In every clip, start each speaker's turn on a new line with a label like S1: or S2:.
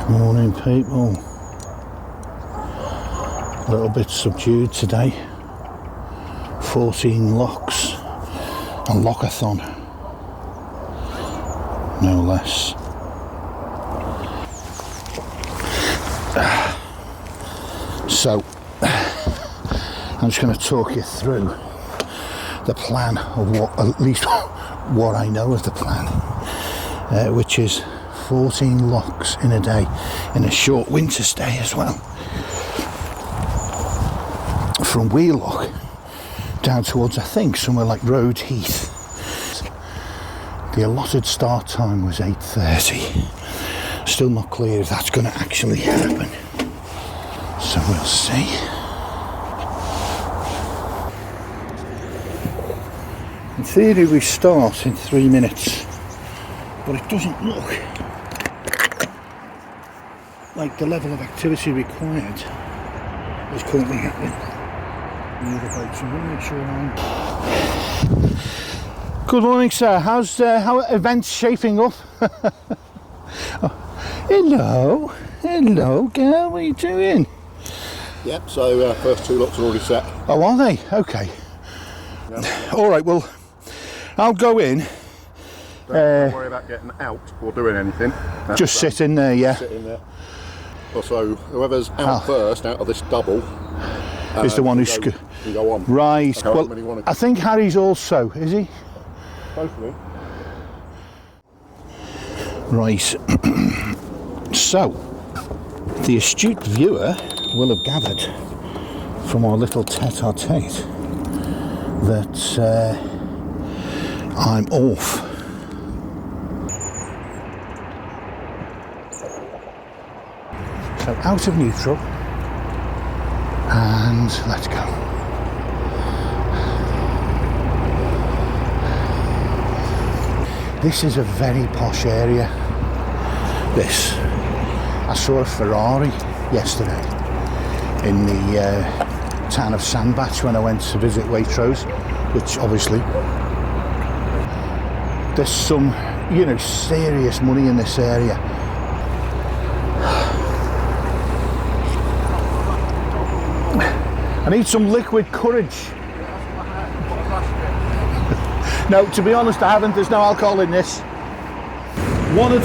S1: Morning, people. A little bit subdued today. 14 locks, a lockathon, no less. So, I'm just going to talk you through the plan of what, at least what I know of the plan, which is 14 locks in a day, in a short winter stay as well. From Wheelock down towards, I think, somewhere like Road Heath. The allotted start time was 8:30. Still not clear if that's going to actually happen. So we'll see. In theory we start in 3 minutes, but it doesn't look like the level of activity required is currently happening. Good morning, sir. How are events shaping up? Oh, hello, girl. What are you doing?
S2: Yep. So first two locks are already set.
S1: Oh, are they? Okay.
S2: Yep.
S1: All right. Well, I'll go in.
S2: Don't worry about getting out or doing anything.
S1: Just sit in there, yeah.
S2: Sit in there. Also, whoever's out first, out of this double,
S1: is the one who's
S2: you go on.
S1: Right. Well, I think Harry's also, is he?
S2: Hopefully.
S1: Right. So, the astute viewer will have gathered from our little tete-a-tete that I'm off. So out of neutral, and let's go. This is a very posh area, this. I saw a Ferrari yesterday in the town of Sandbach when I went to visit Waitrose, which obviously there's some, serious money in this area. I need some liquid courage. No, to be honest, I haven't. There's no alcohol in this.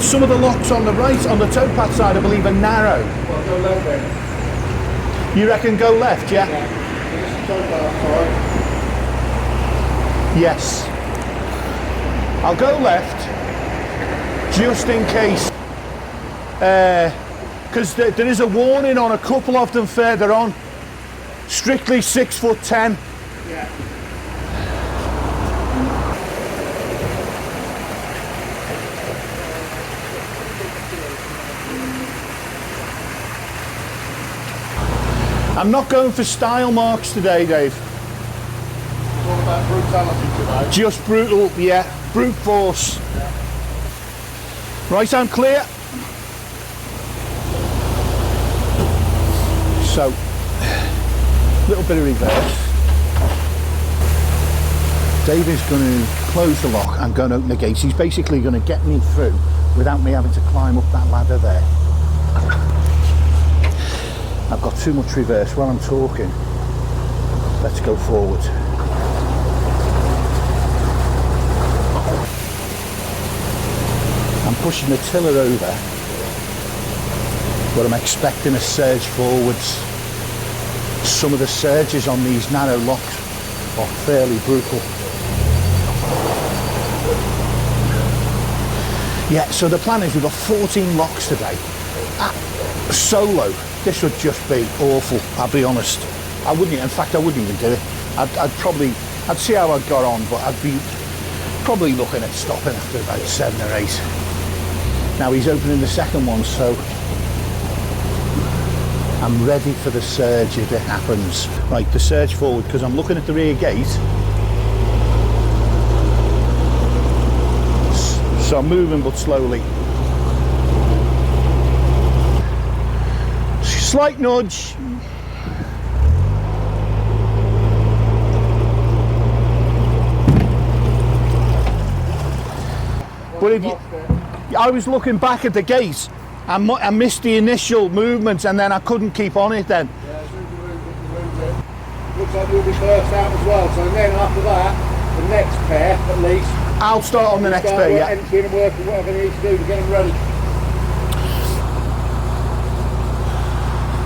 S1: Some of the locks on the right, on the towpath side, I believe, are narrow.
S2: Well, go left then.
S1: You reckon go left, yeah? Yes. I'll go left, just in case. Because there is a warning on a couple of them further on. Strictly 6'10".
S2: Yeah.
S1: I'm not going for style marks today, Dave.
S2: It's all about brutality today.
S1: Just brutal, yeah. Brute force.
S2: Yeah.
S1: Right, I'm clear. So, little bit of reverse. Dave is going to close the lock and go and open the gates. He's basically going to get me through without me having to climb up that ladder there. I've got too much reverse while I'm talking. Let's go forward. I'm pushing the tiller over, but I'm expecting a surge forwards. Some of the surges on these narrow locks are fairly brutal. Yeah, so the plan is we've got 14 locks today. Solo, this would just be awful, I'll be honest. I wouldn't even do it. I'd see how I got on, but I'd be probably looking at stopping after about 7 or 8. Now he's opening the second one, so I'm ready for the surge if it happens. Right, the surge forward, because I'm looking at the rear gate. So I'm moving but slowly. Slight nudge. But if you, I was looking back at the gate I missed the initial movement and then I couldn't keep on it then.
S2: Yeah, as soon as you moved it. Looks like you'll be first out as well, so then after that, the next pair at least.
S1: I'll start on the next pair, yeah.
S2: Emptying and working whatever you need to do to get them ready.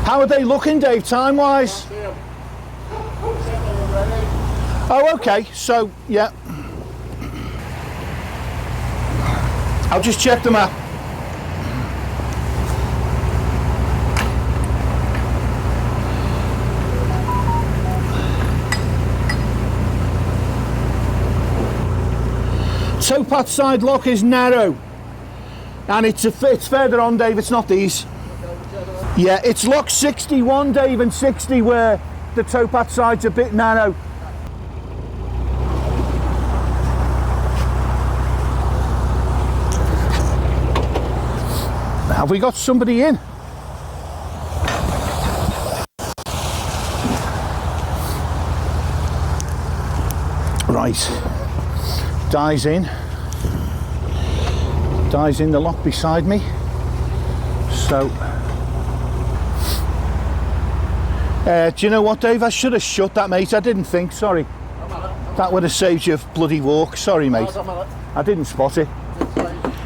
S1: How are they looking, Dave, time-wise? Oh, okay, so, yeah. I'll just check them out. Towpath side lock is narrow. And it's further on, Dave, it's not these. Yeah, it's lock 61, Dave, and 60 where the towpath side's a bit narrow. Have we got somebody in? Right. Dies in the lock beside me. So, do you know what, Dave? I should have shut that, mate. I didn't think, sorry. That would have saved you a bloody walk. Sorry, mate. I didn't spot it.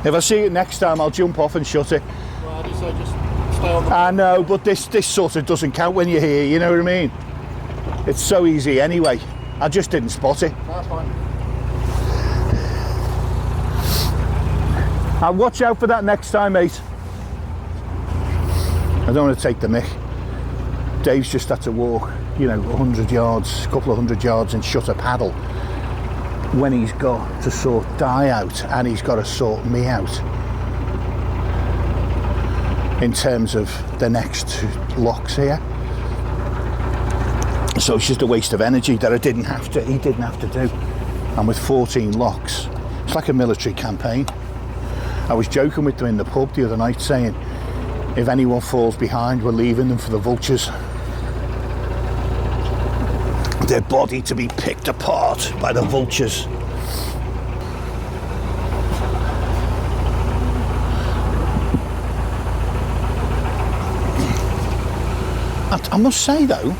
S1: If I see it next time, I'll jump off and shut it.
S2: Well, I just say just stay on the...
S1: I know, but this sort of doesn't count when you're here, you know what I mean? It's so easy anyway. I just didn't spot it.
S2: That's fine.
S1: I'll watch out for that next time, mate. I don't want to take the mick. Dave's just had to walk, you know, 100 yards, a couple of 100 yards and shut a paddle when he's got to sort Di out and he's got to sort me out in terms of the next two locks here. So it's just a waste of energy that he didn't have to do. And with 14 locks, it's like a military campaign. I was joking with them in the pub the other night saying, if anyone falls behind, we're leaving them for the vultures. Their body to be picked apart by the vultures. I must say though,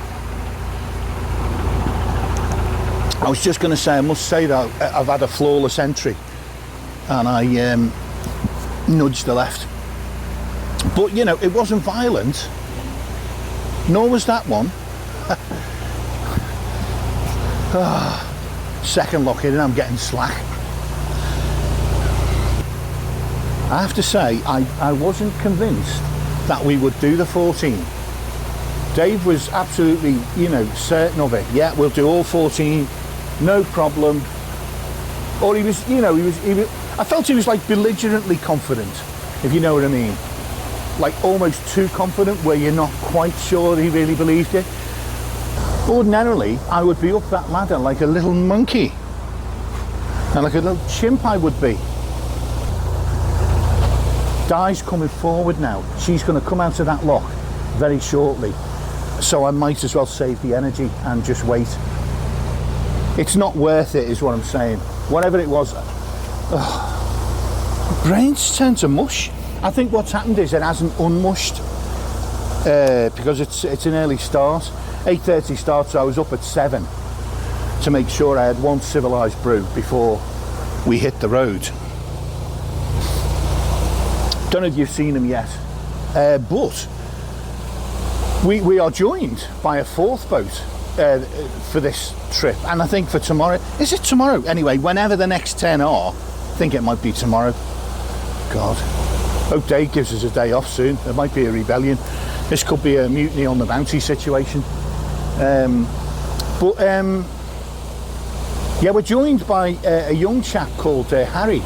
S1: I was just going to say, I must say that I've had a flawless entry and I nudged the left. But, you know, it wasn't violent, nor was that one. Second lock in and I'm getting slack. I have to say, I wasn't convinced that we would do the 14. Dave was absolutely, you know, certain of it. Yeah, we'll do all 14, no problem. Or he was, you know, he was I felt he was like belligerently confident, if you know what I mean. Like almost too confident where you're not quite sure he really believed it. Ordinarily, I would be up that ladder like a little monkey. And like a little chimp I would be. Di's coming forward now. She's going to come out of that lock very shortly. So I might as well save the energy and just wait. It's not worth it, is what I'm saying. Whatever it was, brains tend to mush. I think what's happened is it hasn't unmushed because it's an early start. 8:30 start, so I was up at 7 to make sure I had one civilised brew before we hit the road. Don't know if you've seen them yet, but we are joined by a fourth boat for this trip, and I think for tomorrow, is it tomorrow? Anyway, whenever the next 10 are, I think it might be tomorrow. God, hope Dave gives us a day off soon. There might be a rebellion. This could be a mutiny on the bounty situation. Yeah, we're joined by a young chap called Harry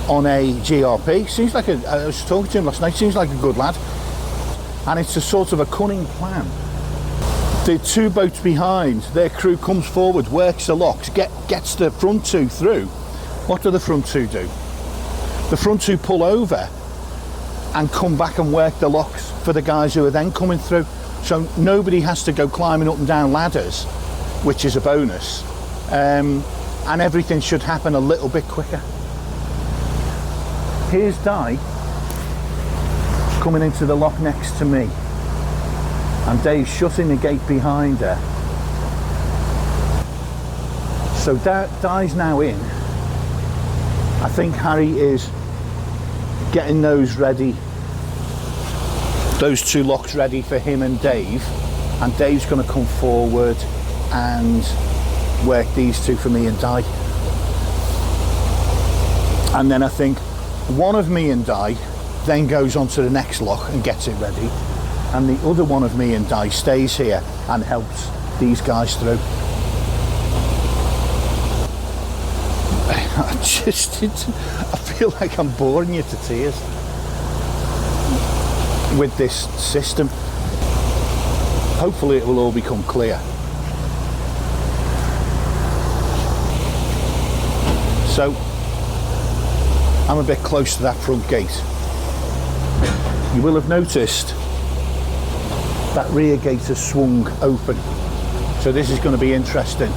S1: on a GRP. Seems like I was talking to him last night, seems like a good lad. And it's a sort of a cunning plan. The two boats behind, their crew comes forward, works the locks, gets the front two through. What do the front two do? The front two pull over and come back and work the locks for the guys who are then coming through. So nobody has to go climbing up and down ladders, which is a bonus. And everything should happen a little bit quicker. Here's Di coming into the lock next to me, and Dave's shutting the gate behind her. So Di's now in. I think Harry is getting those ready, those two locks ready for him and Dave, and Dave's going to come forward and work these two for me and Di. And then I think one of me and Di then goes on to the next lock and gets it ready, and the other one of me and Di stays here and helps these guys through. I feel like I'm boring you to tears with this system. Hopefully it will all become clear. So I'm a bit close to that front gate. You will have noticed that rear gate has swung open, so this is going to be interesting.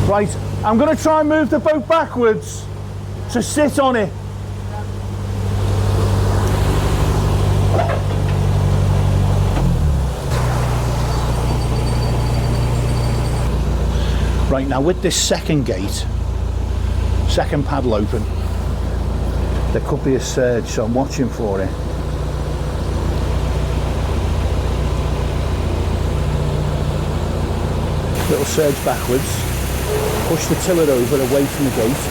S1: Right, I'm going to try and move the boat backwards to sit on it. Right, now with this second gate, second paddle open, there could be a surge, so I'm watching for it. Little surge backwards, push the tiller over away from the gate,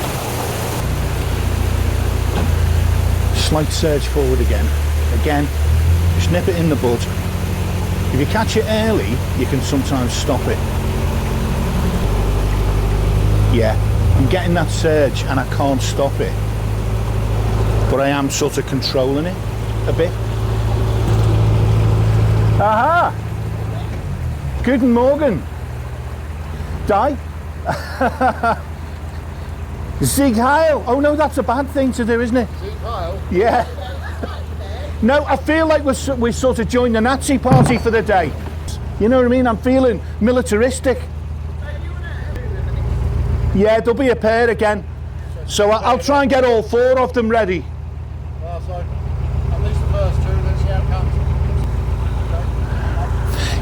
S1: slight surge forward again, just nip it in the bud. If you catch it early, you can sometimes stop it. Yeah, I'm getting that surge and I can't stop it, but I am sort of controlling it a bit. Aha! Guten Morgen. Di? Sieg Heil. Oh no, that's a bad thing to do, isn't it?
S2: Sieg Heil?
S1: Yeah. No, I feel like we sort of joined the Nazi party for the day. You know what I mean? I'm feeling militaristic. Yeah, there'll be a pair again. So I'll try and get all four of them ready.
S2: Well, so at least the first two, then see how it comes.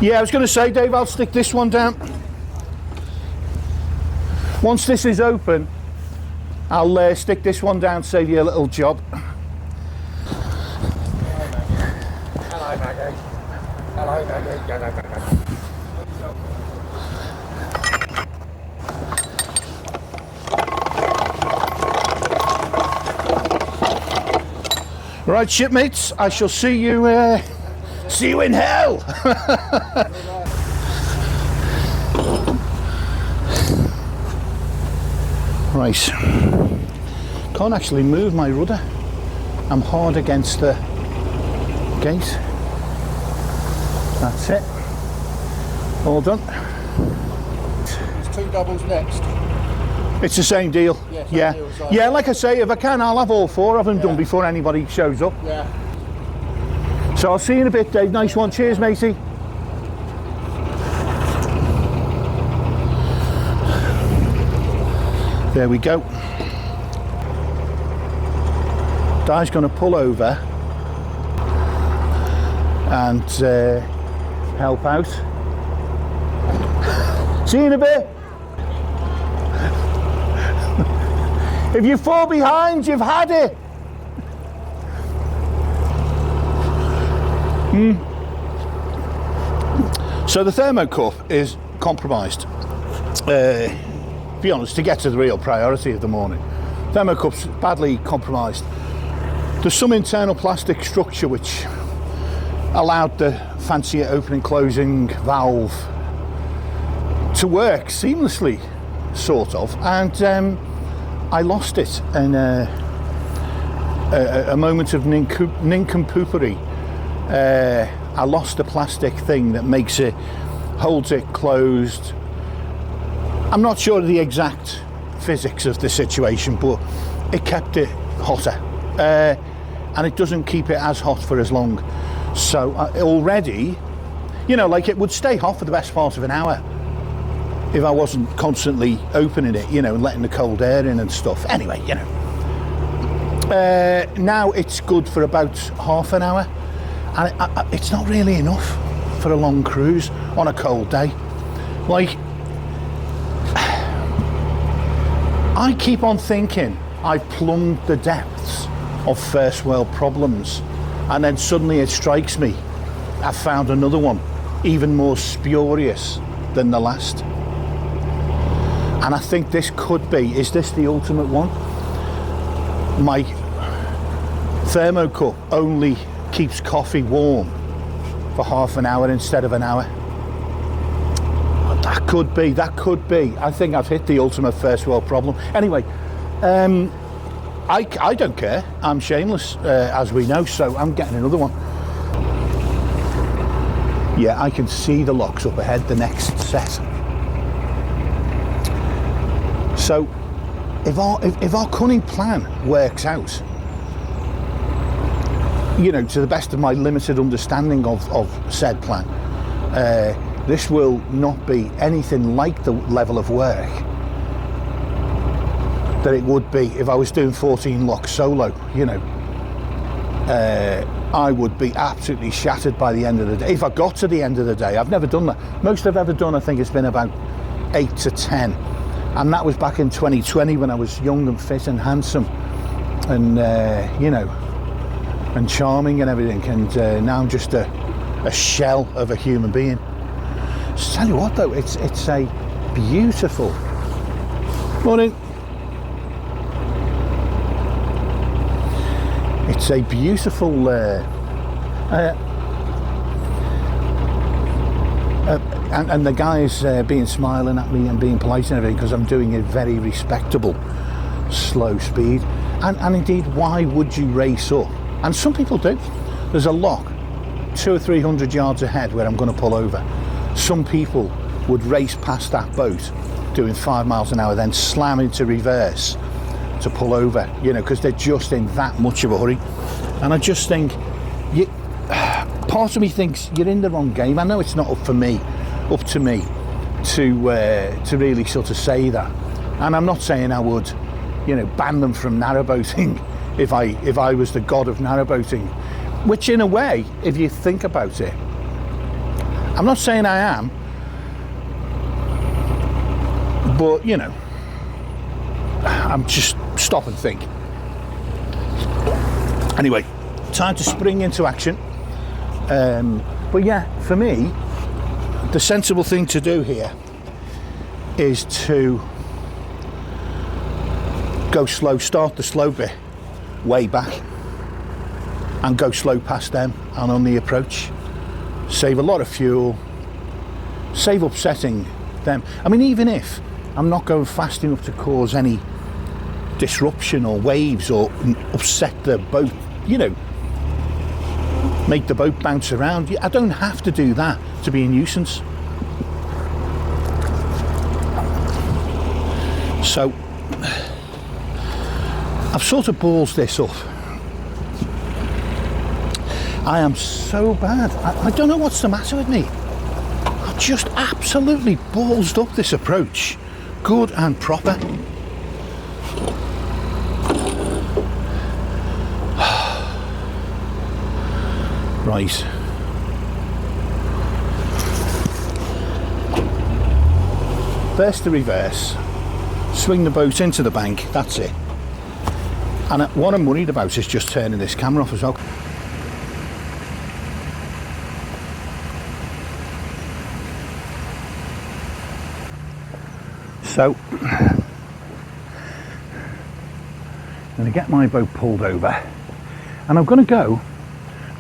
S1: Yeah, I was going to say, Dave, I'll stick this one down. Once this is open, I'll stick this one down, save you a little job.
S2: Hello, Maggie. Hello, Maggie.
S1: Right, shipmates, I shall see you in hell. Right, can't actually move my rudder. I'm hard against the gate. That's it. All done.
S2: There's two doubles next.
S1: It's the same deal.
S2: Yeah, same deal, so.
S1: Yeah, like I say, if I can, I'll have all four of them done before anybody shows up.
S2: Yeah.
S1: So I'll see you in a bit, Dave. Nice one. Cheers, matey. There we go. Di's going to pull over and help out. See you in a bit. If you fall behind, you've had it. So the thermocup is compromised. To be honest, to get to the real priority of the morning. Thermocup's badly compromised. There's some internal plastic structure which allowed the fancy opening closing valve to work seamlessly, sort of, and I lost it in a moment of nincompoopery. I lost the plastic thing that makes it, holds it closed. I'm not sure of the exact physics of the situation, but it kept it hotter, and it doesn't keep it as hot for as long. So already, you know, like it would stay hot for the best part of an hour if I wasn't constantly opening it, you know, and letting the cold air in and stuff. Anyway, you know, Now it's good for about half an hour, and it's not really enough for a long cruise on a cold day. Like, I keep on thinking I've plumbed the depths of first world problems, and then suddenly it strikes me I've found another one even more spurious than the last. And I think this could be, is this the ultimate one? My thermocup only keeps coffee warm for half an hour instead of an hour. That could be. I think I've hit the ultimate first world problem. Anyway, I don't care. I'm shameless, as we know, so I'm getting another one. Yeah, I can see the locks up ahead, the next set. So, if our cunning plan works out, you know, to the best of my limited understanding of said plan, this will not be anything like the level of work that it would be if I was doing 14 locks solo, you know. I would be absolutely shattered by the end of the day. If I got to the end of the day, I've never done that. Most I've ever done, I think it's been about 8 to 10. And that was back in 2020 when I was young and fit and handsome and, you know, and charming and everything. And now I'm just a shell of a human being. So tell you what though, it's a beautiful... Morning. It's a beautiful and the guys being smiling at me and being polite and everything because I'm doing a very respectable slow speed, and indeed, why would you race up? And some people do. There's a lock 200 or 300 yards ahead where I'm going to pull over. Some people would race past that boat doing 5 miles an hour, then slam into reverse to pull over, you know, because they're just in that much of a hurry. And I just think, part of me thinks you're in the wrong game. I know it's not up to me to really sort of say that. And I'm not saying I would, you know, ban them from narrowboating if I was the god of narrowboating, which in a way, if you think about it, I'm not saying I am, but you know, I'm just stop and think. Anyway, time to spring into action. But yeah, for me, the sensible thing to do here is to go slow, start the slow bit way back and go slow past them and on the approach. Save a lot of fuel, save upsetting them. I mean, even if I'm not going fast enough to cause any disruption or waves or upset the boat, you know, make the boat bounce around. I don't have to do that to be a nuisance. So I've sort of ballsed this up. I am so bad. I don't know what's the matter with me. I've just absolutely ballsed up this approach, good and proper. Right. First the reverse, swing the boat into the bank, that's it. And what I'm worried about is just turning this camera off as well. So, I'm going to get my boat pulled over, and I'm going to go.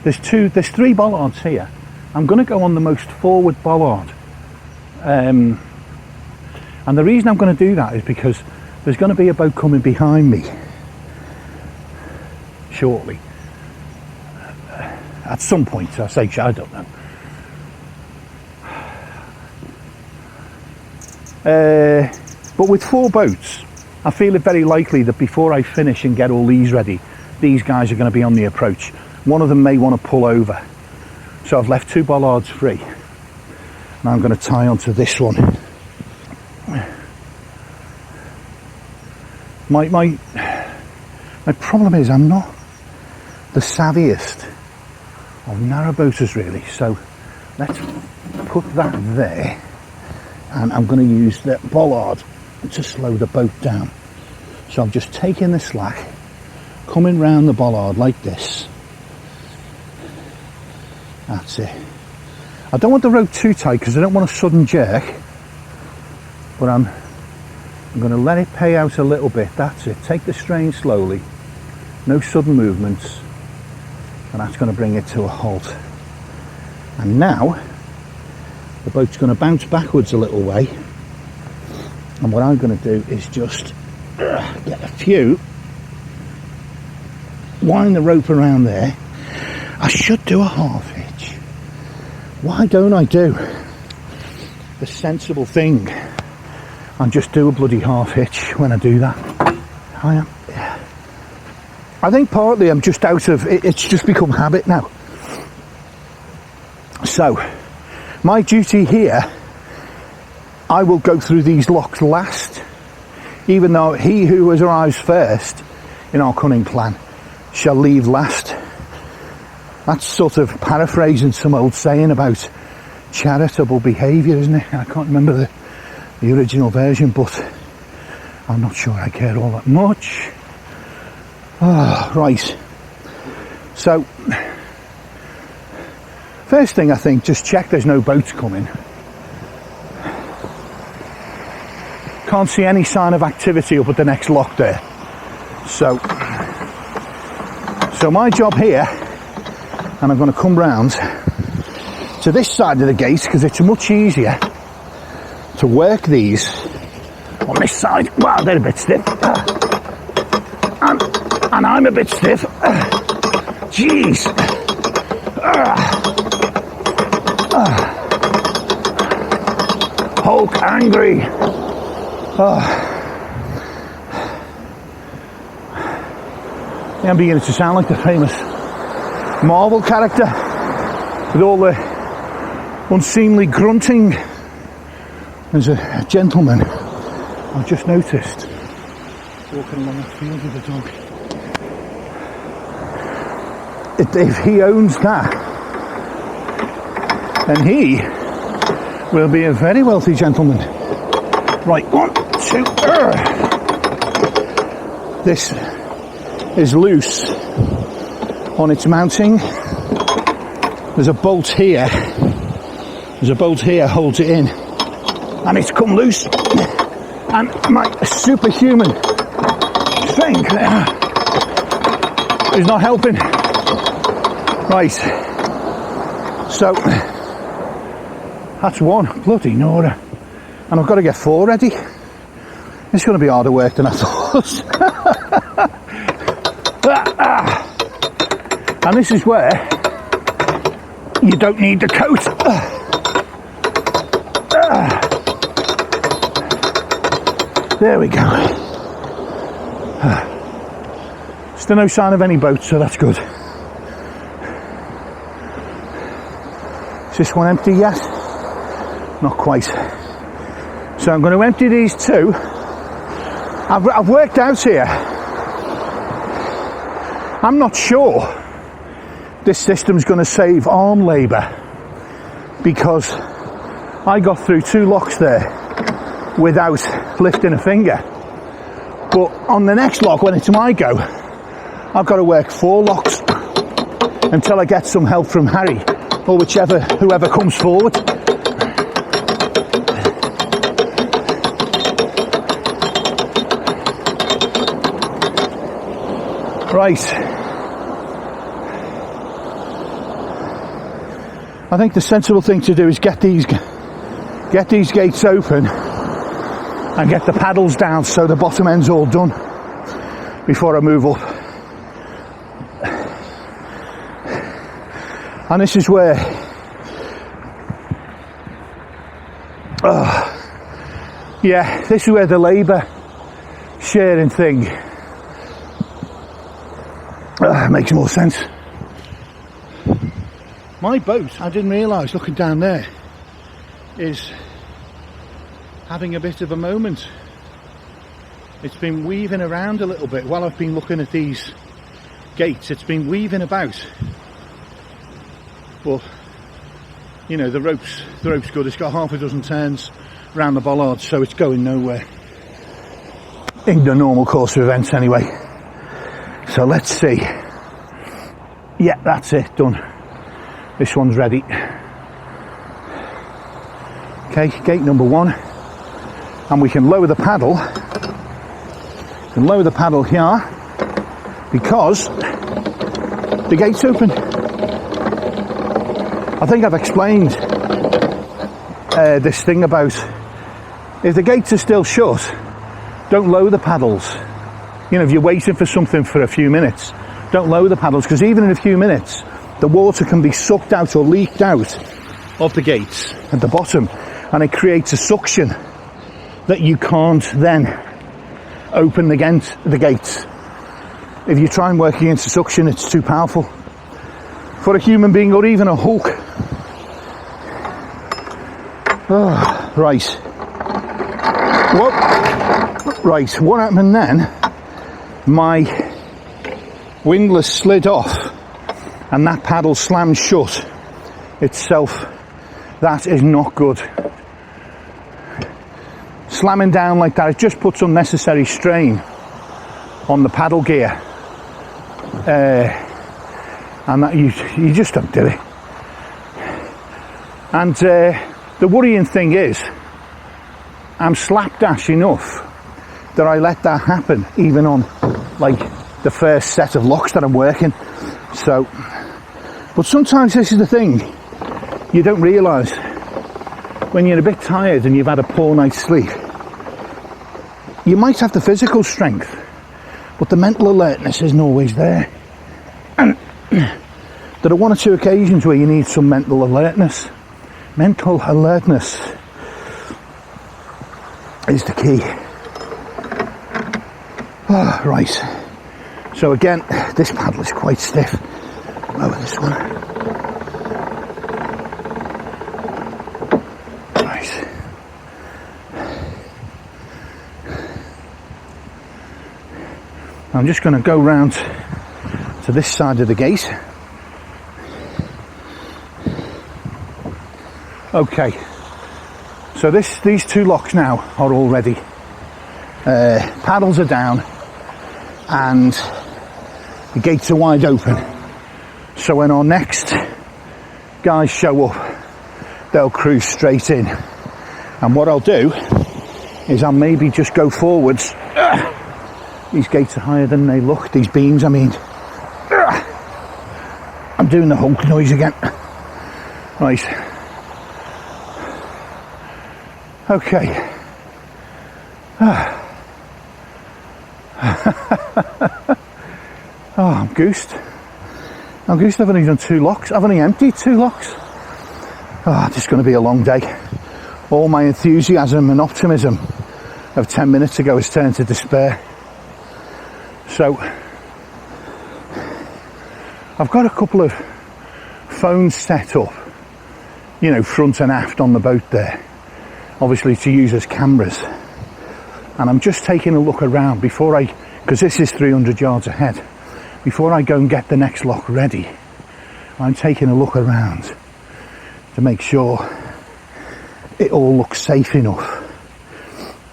S1: There's 3 bollards here. I'm going to go on the most forward bollard. And the reason I'm going to do that is because there's going to be a boat coming behind me shortly. At some point, I don't know. But with 4 boats, I feel it very likely that before I finish and get all these ready, these guys are going to be on the approach. One of them may want to pull over. So I've left 2 bollards free. Now I'm going to tie onto this one. My problem is I'm not the savviest of narrowboaters really, so let's put that there, and I'm going to use the bollard to slow the boat down. So I'm just taking the slack, coming round the bollard like this. That's it. I don't want the rope too tight because I don't want a sudden jerk, but I'm going to let it pay out a little bit. That's it. Take the strain slowly, no sudden movements, and that's going to bring it to a halt. And now the boat's going to bounce backwards a little way, and what I'm going to do is just get a few, wind the rope around there. I should do a half hitch. Why don't I do the sensible thing and just do a bloody half hitch when I do that? I think partly I'm just out of it, it's just become habit now. So my duty here, I will go through these locks last, even though he who has arrived first in our cunning plan shall leave last. That's sort of paraphrasing some old saying about charitable behaviour, isn't it? I can't remember the original version, but I'm not sure I care all that much. Right. So, first thing I think, just check there's no boats coming. Can't see any sign of activity up at the next lock there. So my job here, and I'm going to come round to this side of the gate because it's much easier to work these on this side. Wow, they're a bit stiff. And I'm a bit stiff. Jeez. Hulk angry. I'm beginning to sound like the famous Marvel character with all the unseemly grunting. There's a gentleman I've just noticed walking along the field with a dog. If he owns that, then he will be a very wealthy gentleman. Right, 1, 2, This is loose on its mounting. There's a bolt here. There's a bolt here holds it in, and it's come loose. And my superhuman strength is not helping. Right. So that's one. Bloody Nora. And I've got to get 4 ready. It's going to be harder work than I thought. And this is where you don't need the coat. There we go. Still no sign of any boats, so that's good. Is this one empty yet? Not quite. So I'm going to empty these 2. I've worked out here. I'm not sure this system's going to save arm labour, because I got through 2 locks there without lifting a finger. But on the next lock, when it's my go, I've got to work 4 locks until I get some help from Harry or whoever comes forward. Right. I think the sensible thing to do is get these gates open and get the paddles down so the bottom end's all done before I move up. And this is where this is where the labour sharing thing makes more sense. My boat, I didn't realise, looking down there, is having a bit of a moment. it's been weaving around a little bit while I've been looking at these gates. It's been weaving about, but you know, the rope's good. It's got half a dozen turns around the bollard, so it's going nowhere in the normal course of events anyway. So let's see. Yeah, that's it, done. This one's ready. Okay, gate number 1, and we can lower the paddle. We can lower the paddle here because the gate's open. I think I've explained this thing about if the gates are still shut, don't lower the paddles. You know, if you're waiting for something for a few minutes, don't lower the paddles, because even in a few minutes, the water can be sucked out or leaked out of the gates at the bottom, and it creates a suction that you can't then open against the gates. If you try and work against the suction, it's too powerful for a human being or even a hook. Oh, right. Well, right, what happened then? My windlass slid off and that paddle slammed shut itself. That is not good. Slamming down like that, it just puts unnecessary strain on the paddle gear. And that you just don't do it. And the worrying thing is, I'm slapdash enough that I let that happen even on like the first set of locks that I'm working. So, but sometimes this is the thing you don't realise. When you're a bit tired and you've had a poor night's sleep, you might have the physical strength, but the mental alertness isn't always there. And there are 1 or 2 occasions where you need some mental alertness. Mental alertness is the key. Oh, right. So again, this paddle is quite stiff. Lower this one. Right. I'm just going to go round to this side of the gate. Okay, so these 2 locks now are all ready. Paddles are down and the gates are wide open. So when our next guys show up, they'll cruise straight in. And what I'll do is I'll maybe just go forwards. These gates are higher than they look, these beams, I mean. I'm doing the honk noise again. Right. Okay. Oh, I'm goosed. I've only done 2 locks. I've only emptied 2 locks. Oh, this is going to be a long day. All my enthusiasm and optimism of 10 minutes ago has turned to despair. So, I've got a couple of phones set up, you know, front and aft on the boat there, obviously to use as cameras. And I'm just taking a look around before because this is 300 yards ahead, before I go and get the next lock ready. I'm taking a look around to make sure it all looks safe enough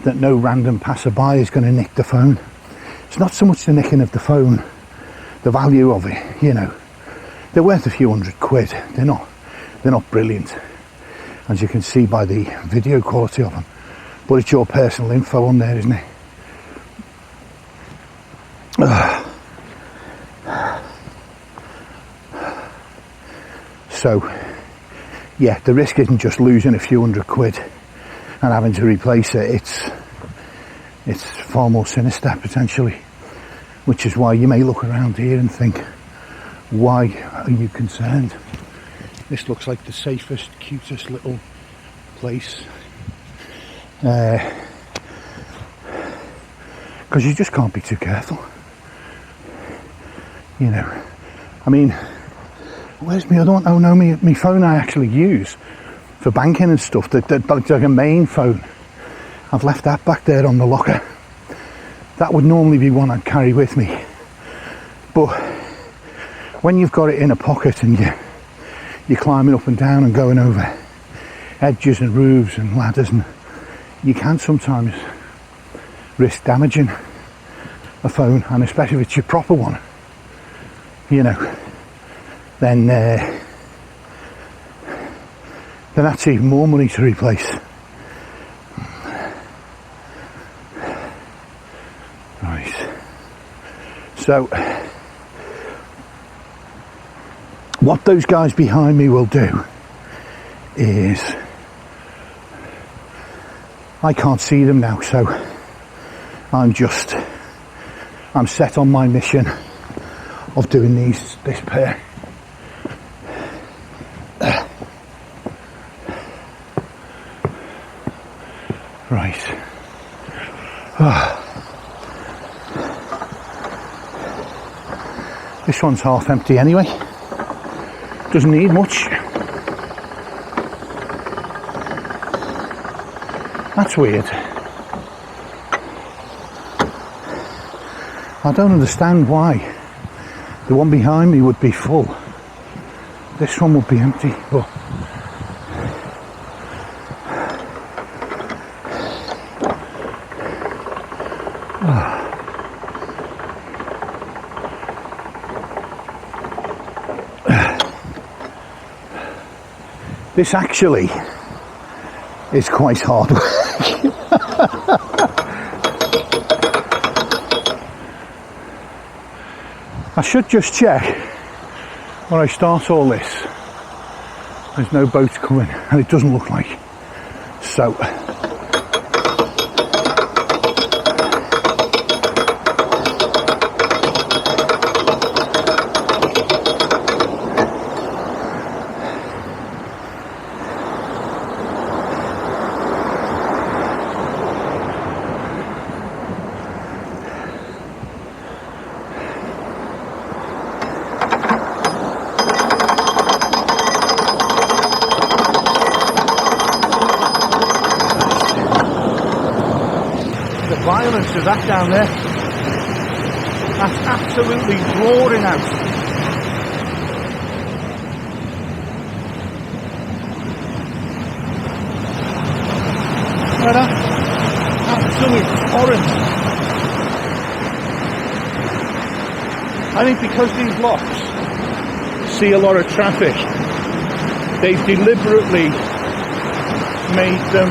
S1: that no random passerby is going to nick the phone. It's not so much the nicking of the phone, the value of it, you know. They're worth a few £100. They're not brilliant, as you can see by the video quality of them. But it's your personal info on there, isn't it? So, yeah, the risk isn't just losing a few £100 and having to replace it. It's far more sinister, potentially. Which is why you may look around here and think, why are you concerned? This looks like the safest, cutest little place. Because you just can't be too careful. You know, I mean, where's my other one? Oh no, my phone I actually use for banking and stuff, like a main phone. I've left that back there on the locker. that would normally be one I'd carry with me. But when you've got it in a pocket and you're climbing up and down and going over edges and roofs and ladders, and you can sometimes risk damaging a phone, and especially if it's your proper one, you know, then that's even more money to replace. Right. So what those guys behind me will do is, I can't see them now, so I'm set on my mission of doing this pair. Right. This one's half empty anyway. Doesn't need much. That's weird. I don't understand why the one behind me would be full. This one would be empty, but this actually is quite hard work. I should just check when I start all this there's no boats coming, and it doesn't look like so. Violence of that down there, that's absolutely roaring out. What an absolute torrent. I think because these locks see a lot of traffic, they've deliberately made them,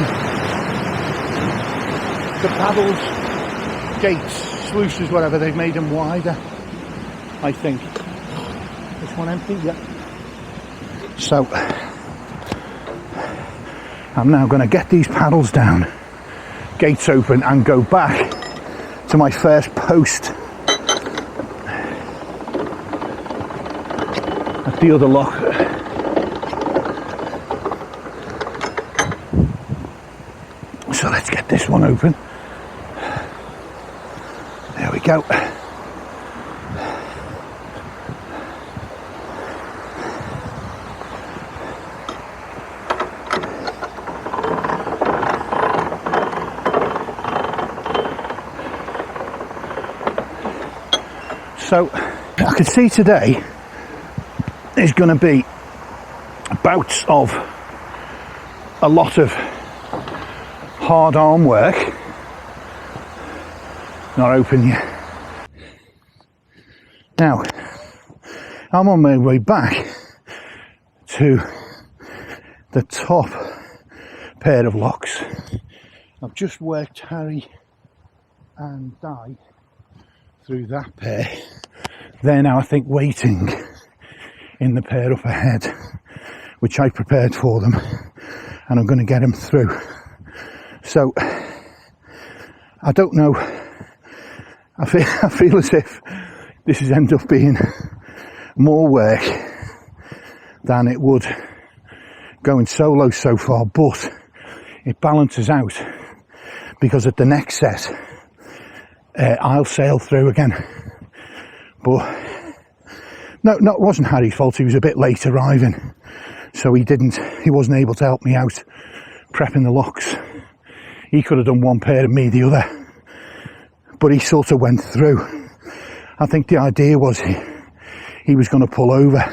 S1: the paddles, gates, sluices, whatever, they've made them wider, I think. This one empty? Yeah. So, I'm now going to get these paddles down, gates open, and go back to my first post at the other lock. So let's get this one open. There we go. So I can see today is going to be bouts of a lot of hard arm work. Not open yet. Now, I'm on my way back to the top pair of locks. I've just worked Harry and Di through that pair. They're now, I think, waiting in the pair up ahead, which I prepared for them, and I'm going to get them through. So, I don't know. I feel as if this has ended up being more work than it would going solo so far, but it balances out because at the next set I'll sail through again. But no, it wasn't Harry's fault. He was a bit late arriving, so he wasn't able to help me out prepping the locks. He could have done one pair and me the other, but he sort of went through. I think the idea was he was going to pull over,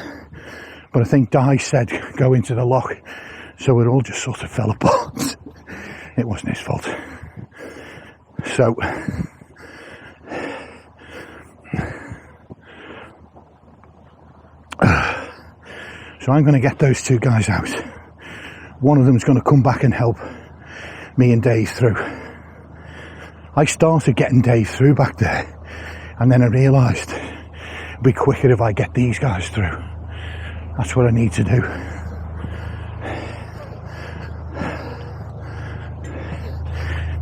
S1: but I think Di said go into the lock, so it all just sort of fell apart. It wasn't his fault. So I'm going to get those two guys out. One of them's going to come back and help me and Dave through. I started getting Dave through back there, and then I realised it'd be quicker if I get these guys through. That's what I need to do.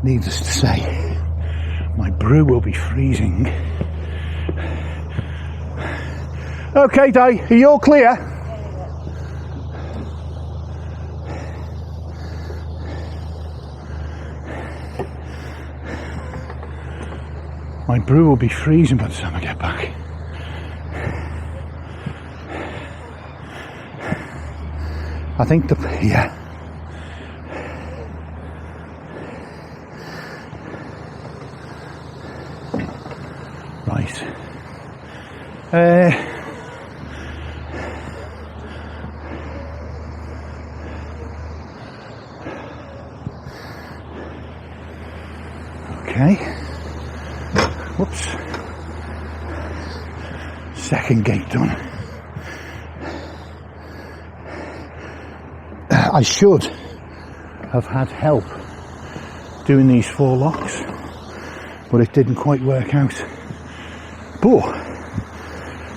S1: Needless to say, my brew will be freezing. Okay, Di, are you all clear? My brew will be freezing by the time I get back. I think yeah. Right. Okay. Whoops. Second gate done. I should have had help doing these 4 locks, but it didn't quite work out. But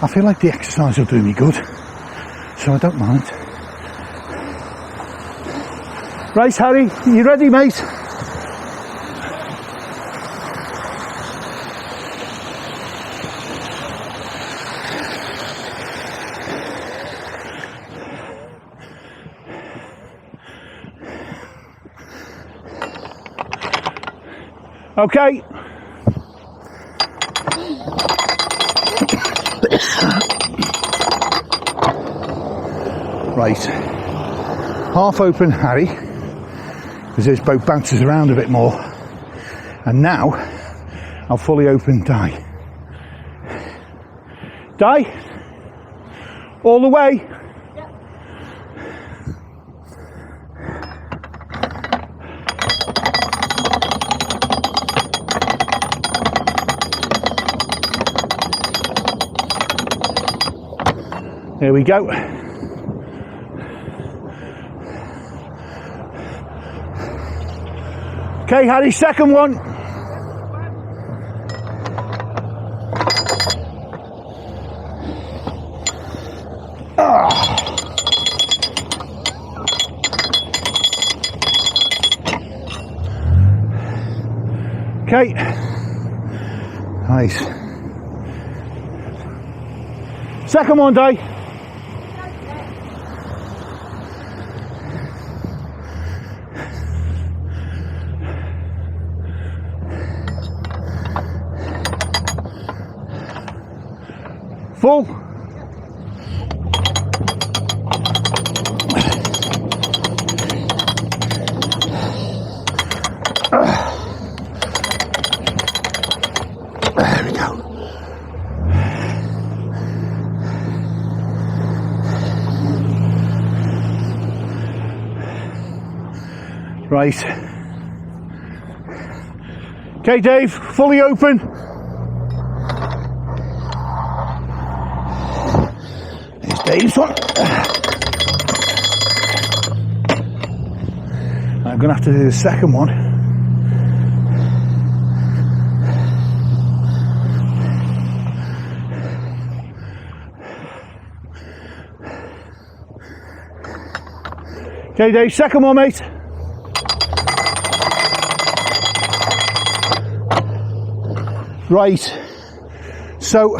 S1: I feel like the exercise will do me good, so I don't mind. Right, Harry, you ready, mate? Okay. Right. Half open Harry, because his boat bounces around a bit more. And now I'll fully open Di. Di? All the way? There we go. Okay, Harry, second one. Okay. Nice. Second one, Di. Full. There we go. Right. Okay, Dave, fully open. Dave's one. I'm going to have to do the second one. Okay, Dave, second one, mate. Right. So,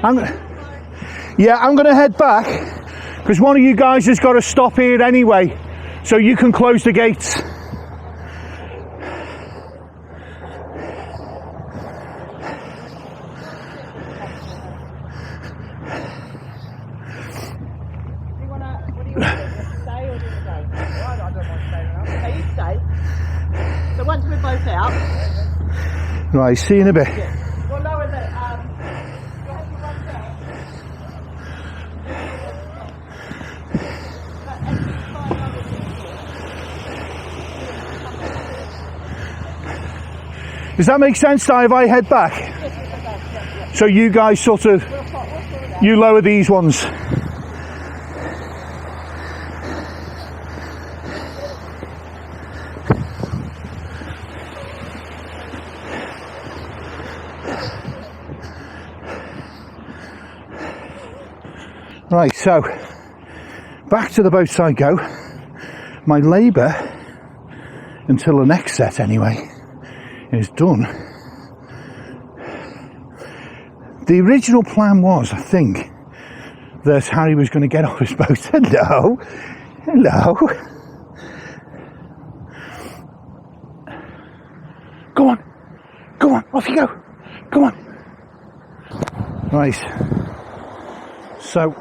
S1: I'm going to head back because one of you guys has got to stop here anyway, so you can close the gates.
S3: What do you want to do? Stay or do you go? I don't want to stay now. Okay, you stay. So once we're both out.
S1: Right, see you in a bit.
S3: We'll lower the, you'll have to run down.
S1: Does that make sense, Di, if I head back? So you guys sort of, you lower these ones. Right, so back to the boats I go. My labour, until the next set anyway, is done. The original plan was, I think, that Harry was going to get off his boat. Hello. Go on, off you go. Go on. Right. So